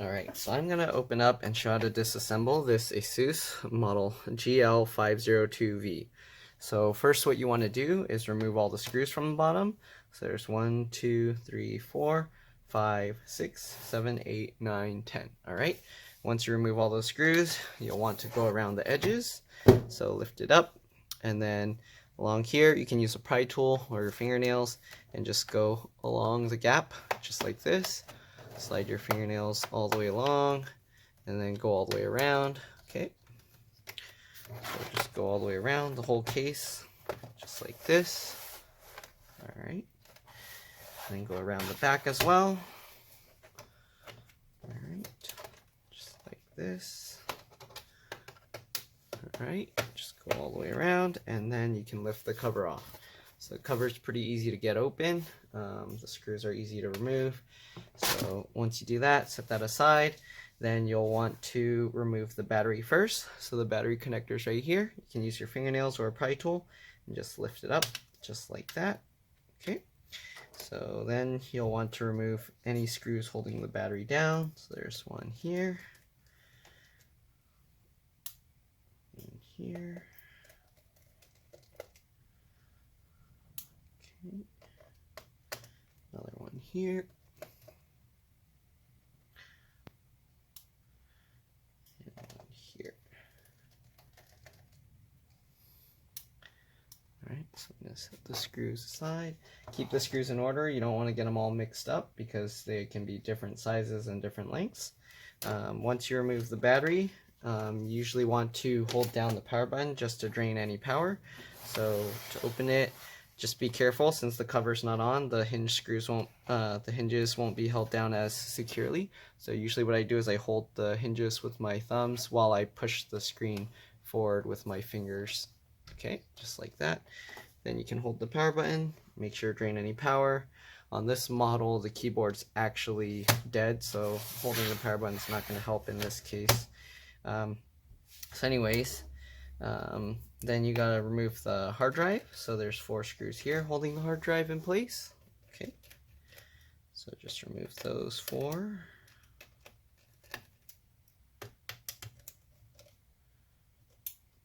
Alright, so I'm going to open up and show how to disassemble this ASUS model GL502V. So first what you want to do is remove all the screws from the bottom. So there's 1, 2, 3, 4, 5, 6, 7, 8, 9, 10. Alright, once you remove all those screws, you'll want to go around the edges. So lift it up, and then along here you can use a pry tool or your fingernails and just go along the gap just like this. Slide your fingernails all the way along and then go all the way around. Okay, so just go all the way around the whole case just like this. All right, and then go around the back as well. All right, just like this. All right, just go all the way around, and then you can lift the cover off. So the cover is pretty easy to get open. The screws are easy to remove. So once you do that, set that aside. Then you'll want to remove the battery first. So the battery connector is right here. You can use your fingernails or a pry tool and just lift it up just like that. Okay. So then you'll want to remove any screws holding the battery down. So there's one here. And here. Okay. Another one here. And one here. Alright, so I'm going to set the screws aside. Keep the screws in order. You don't want to get them all mixed up because they can be different sizes and different lengths. Once you remove the battery, you usually want to hold down the power button just to drain any power. So to open it, just be careful since the cover's not on. The hinges won't be held down as securely. So usually what I do is I hold the hinges with my thumbs while I push the screen forward with my fingers. Okay, just like that. Then you can hold the power button, make sure to drain any power. On this model, the keyboard's actually dead, so holding the power button is not going to help in this case. So anyways, then you gotta remove the hard drive. So there's 4 screws here holding the hard drive in place. Okay, so just remove those 4.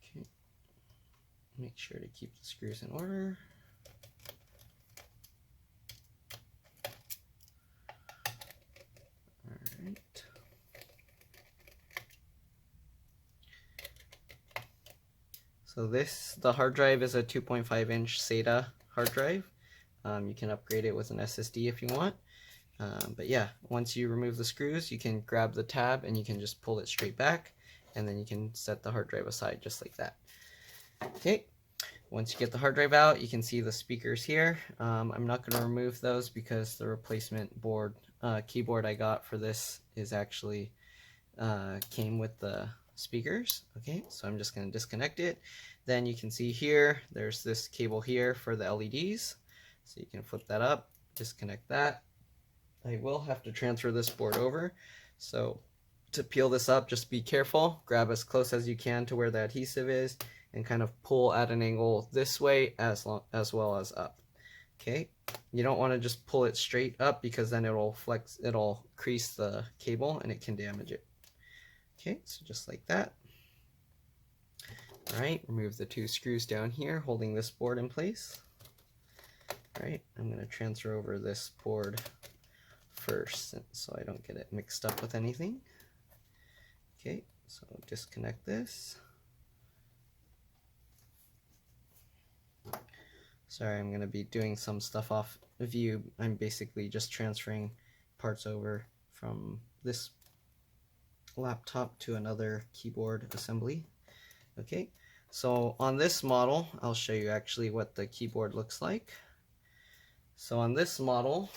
Okay, make sure to keep the screws in order. Alright. So the hard drive is a 2.5 inch SATA hard drive. You can upgrade it with an SSD if you want. But yeah, once you remove the screws, you can grab the tab and you can just pull it straight back, and then you can set the hard drive aside just like that. Okay, once you get the hard drive out, you can see the speakers here. I'm not going to remove those because the replacement keyboard I got for this is actually came with the speakers. Okay, so I'm just going to disconnect it. Then you can see here there's this cable here for the LEDs, so you can flip that up, disconnect that. I will have to transfer this board over, so to peel this up, just be careful, grab as close as you can to where the adhesive is and kind of pull at an angle this way as well as up. Okay, you don't want to just pull it straight up because then it'll crease the cable and it can damage it. Okay, so just like that. Alright, remove the 2 screws down here holding this board in place. Alright, I'm going to transfer over this board first so I don't get it mixed up with anything. Okay, so disconnect this. Sorry, I'm going to be doing some stuff off view. I'm basically just transferring parts over from this laptop to another keyboard assembly. Okay, so on this model, I'll show you actually what the keyboard looks like. So on this model,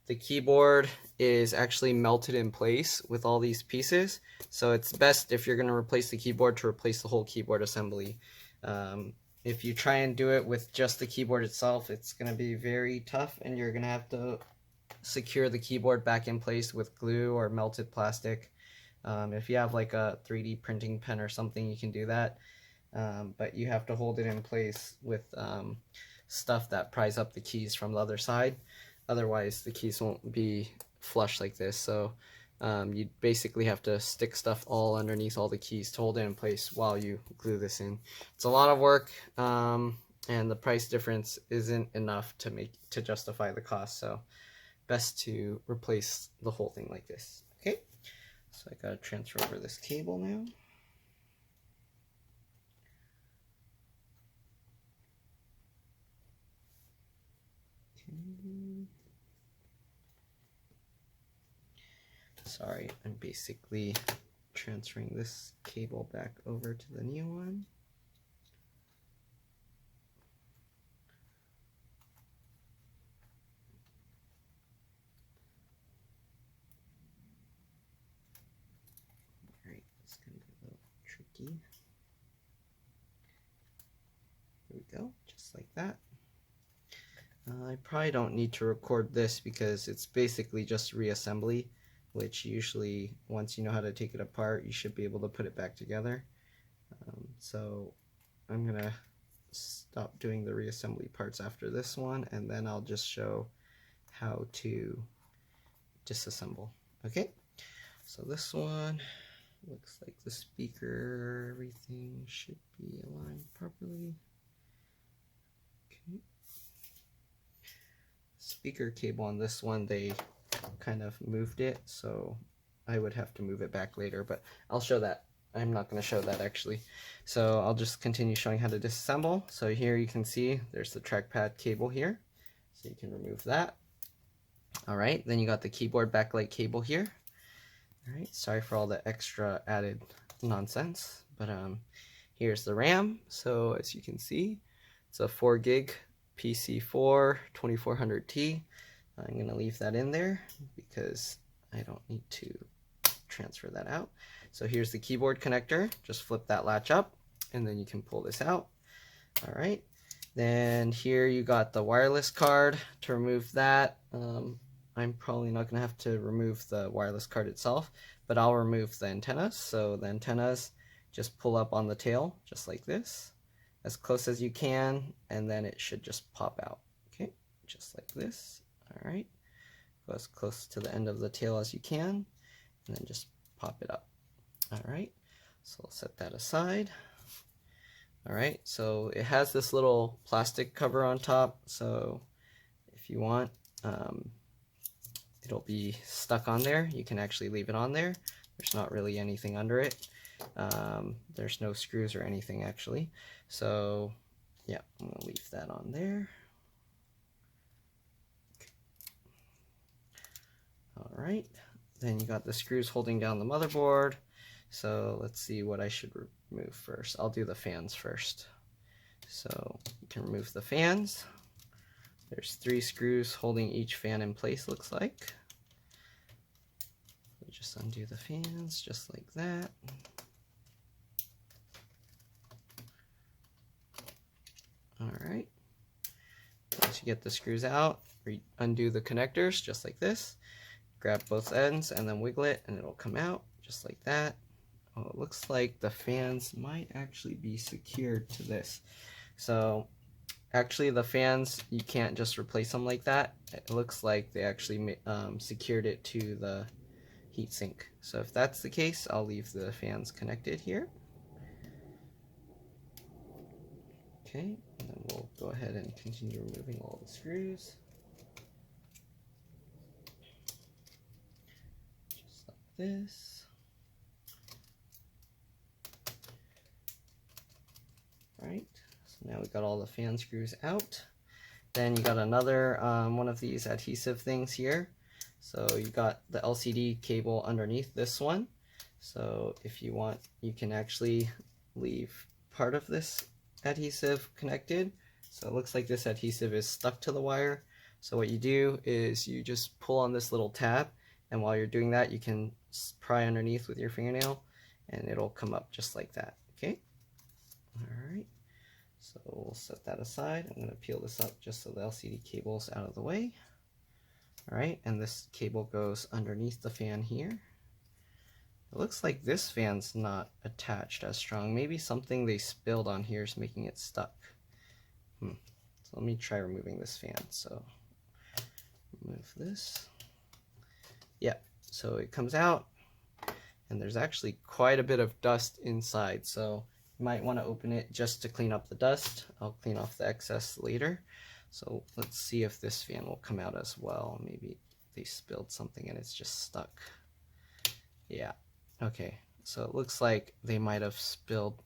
the keyboard is actually melted in place with all these pieces. So it's best if you're going to replace the keyboard to replace the whole keyboard assembly. If you try and do it with just the keyboard itself, it's going to be very tough and you're going to have to secure the keyboard back in place with glue or melted plastic. If you have like a 3D printing pen or something, you can do that. But you have to hold it in place with stuff that pries up the keys from the other side. Otherwise, the keys won't be flush like this. So you basically have to stick stuff all underneath all the keys to hold it in place while you glue this in. It's a lot of work, and the price difference isn't enough to justify the cost, so best to replace the whole thing like this. Okay, so I gotta transfer over this cable now. Okay. Sorry, I'm basically transferring this cable back over to the new one. Alright, it's going to be a little tricky. There we go, just like that. I probably don't need to record this because it's basically just reassembly, which usually once you know how to take it apart you should be able to put it back together. So I'm gonna stop doing the reassembly parts after this one, and then I'll just show how to disassemble. Okay, so this one looks like the speaker, everything should be aligned properly. Okay, speaker cable on this one, they kind of moved it, so I would have to move it back later, but I'll show that. I'm not going to show that actually. So I'll just continue showing how to disassemble. So here you can see there's the trackpad cable here, so you can remove that. Alright, then you got the keyboard backlight cable here. Alright, sorry for all the extra added nonsense, but here's the RAM. So as you can see, it's a 4 gig PC4 2400T. I'm going to leave that in there because I don't need to transfer that out. So here's the keyboard connector. Just flip that latch up and then you can pull this out. All right, then here you got the wireless card. To remove that, I'm probably not gonna have to remove the wireless card itself, but I'll remove the antennas. So the antennas just pull up on the tail just like this, as close as you can, and then it should just pop out. Okay, just like this. All right, go as close to the end of the tail as you can, and then just pop it up. All right, so I'll set that aside. All right, so it has this little plastic cover on top, so if you want, it'll be stuck on there. You can actually leave it on there. There's not really anything under it. There's no screws or anything actually. So yeah, I'm gonna leave that on there. All right, then you got the screws holding down the motherboard. So let's see what I should remove first. I'll do the fans first. So you can remove the fans. There's 3 screws holding each fan in place, looks like. So just undo the fans just like that. All right. Once you get the screws out, undo the connectors just like this. Grab both ends and then wiggle it and it'll come out just like that. Oh, it looks like the fans might actually be secured to this. So actually the fans, you can't just replace them like that. It looks like they actually secured it to the heatsink. So if that's the case, I'll leave the fans connected here. Okay, and then we'll go ahead and continue removing all the screws. Just like this. Right, so now we got all the fan screws out. Then you got another one of these adhesive things here. So you got the LCD cable underneath this one. So if you want, you can actually leave part of this adhesive connected. So it looks like this adhesive is stuck to the wire. So what you do is you just pull on this little tab, and while you're doing that, you can pry underneath with your fingernail and it'll come up just like that. Okay. Alright, so we'll set that aside. I'm going to peel this up just so the LCD cable is out of the way. Alright, and this cable goes underneath the fan here. It looks like this fan's not attached as strong. Maybe something they spilled on here is making it stuck. So let me try removing this fan. So remove this. Yeah, so it comes out, and there's actually quite a bit of dust inside, so you might want to open it just to clean up the dust. I'll clean off the excess later. So let's see if this fan will come out as well. Maybe they spilled something and it's just stuck. Yeah, okay, so it looks like they might have spilled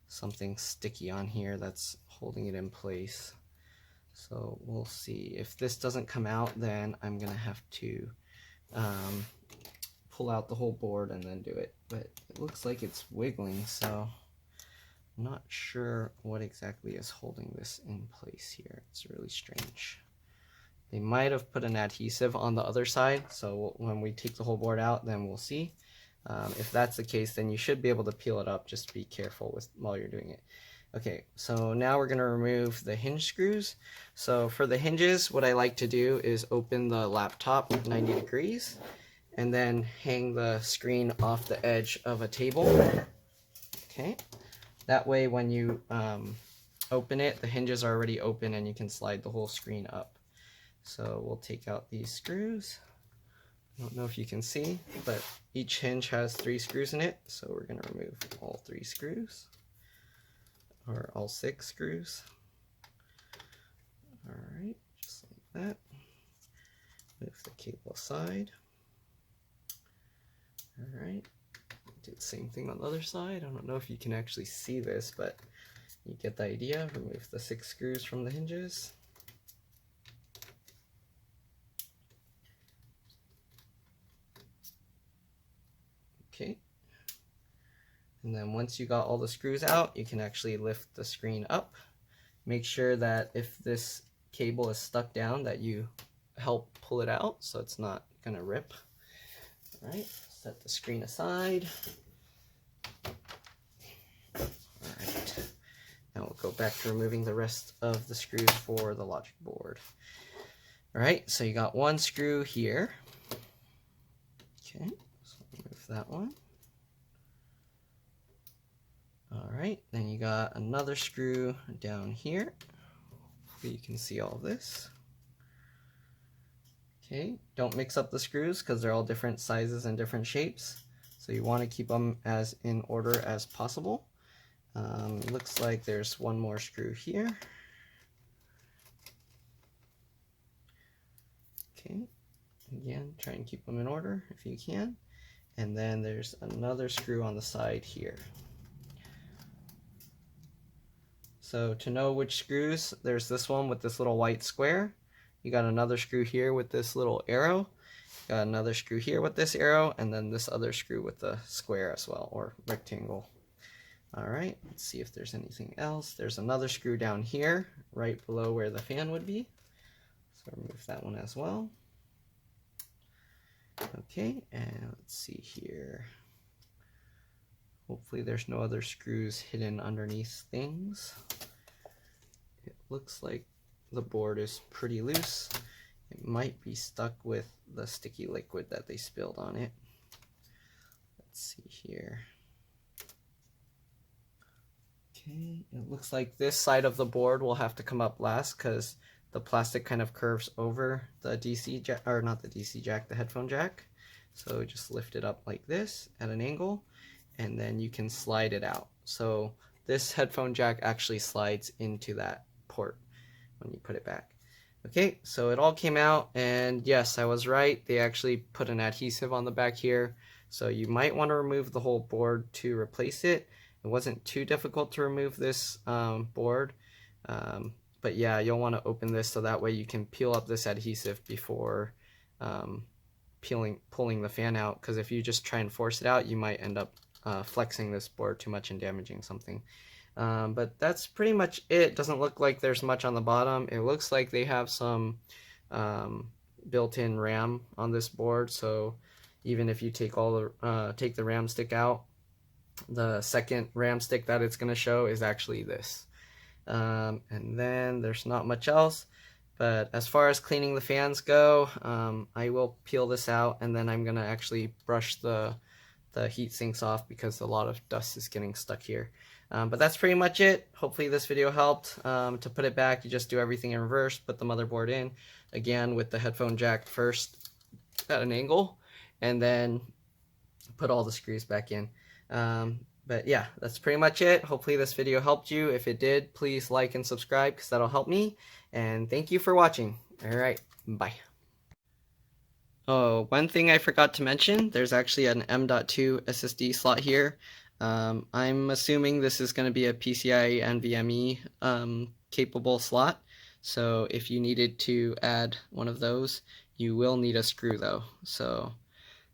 something sticky on here that's holding it in place. So we'll see. If this doesn't come out, then I'm gonna have to pull out the whole board and then do it. But it looks like it's wiggling, so I'm not sure what exactly is holding this in place here. It's really strange. They might have put an adhesive on the other side, so when we take the whole board out, then we'll see. If that's the case, then you should be able to peel it up. Just be careful while you're doing it. Okay, so now we're going to remove the hinge screws. So for the hinges, what I like to do is open the laptop 90 degrees and then hang the screen off the edge of a table. Okay, that way when you open it, the hinges are already open and you can slide the whole screen up. So we'll take out these screws. I don't know if you can see, but each hinge has 3 screws in it, so we're going to remove all 3 screws, or all 6 screws. Alright, just like that. Move the cable aside. Alright, do the same thing on the other side. I don't know if you can actually see this, but you get the idea. Remove the 6 screws from the hinges. Okay, and then once you got all the screws out, you can actually lift the screen up. Make sure that if this cable is stuck down, that you help pull it out so it's not gonna rip. All right, set the screen aside. All right, now we'll go back to removing the rest of the screws for the logic board. All right, so you got 1 screw here. Okay, so remove that one. All right, then you got another screw down here. Hopefully you can see all of this. Okay, don't mix up the screws because they're all different sizes and different shapes. So you want to keep them as in order as possible. Looks like there's 1 more screw here. Okay, again, try and keep them in order if you can. And then there's another screw on the side here. So to know which screws, there's this one with this little white square. You got another screw here with this little arrow. Got another screw here with this arrow, and then this other screw with the square as well, or rectangle. All right, let's see if there's anything else. There's another screw down here, right below where the fan would be. So remove that one as well. Okay, and let's see here. Hopefully there's no other screws hidden underneath things. It looks like the board is pretty loose. It might be stuck with the sticky liquid that they spilled on it. Let's see here. Okay, it looks like this side of the board will have to come up last because the plastic kind of curves over the DC jack, or not the DC jack, the headphone jack. So just lift it up like this at an angle, and then you can slide it out. So this headphone jack actually slides into that port when you put it back. Okay, so it all came out, and yes, I was right. They actually put an adhesive on the back here. So you might want to remove the whole board to replace it. It wasn't too difficult to remove this board. But yeah, you'll want to open this so that way you can peel up this adhesive before pulling the fan out, because if you just try and force it out, you might end up flexing this board too much and damaging something. But that's pretty much it. Doesn't look like there's much on the bottom. It looks like they have some built-in RAM on this board, so even if you take take the RAM stick out, the second RAM stick that it's going to show is actually this. And then there's not much else. But as far as cleaning the fans go, I will peel this out, and then I'm going to actually brush the heat sinks off because a lot of dust is getting stuck here. But that's pretty much it. Hopefully this video helped. To put it back, you just do everything in reverse, put the motherboard in, again with the headphone jack first at an angle, and then put all the screws back in. But yeah, that's pretty much it. Hopefully this video helped you. If it did, please like and subscribe because that'll help me. And thank you for watching. All right, bye. Oh, one thing I forgot to mention, there's actually an M.2 SSD slot here. I'm assuming this is going to be a PCIe NVMe capable slot. So if you needed to add one of those, you will need a screw though. So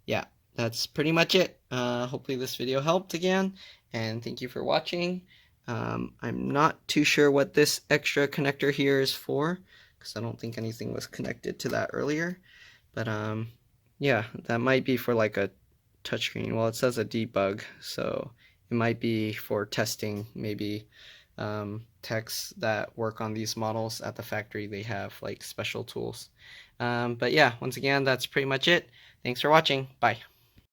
yeah, that's pretty much it. Hopefully this video helped again, and thank you for watching. I'm not too sure what this extra connector here is for, because I don't think anything was connected to that earlier. But yeah, that might be for like a touchscreen. Well, it says a debug, so it might be for testing. Maybe techs that work on these models at the factory, they have like special tools. But yeah, once again, that's pretty much it. Thanks for watching. Bye.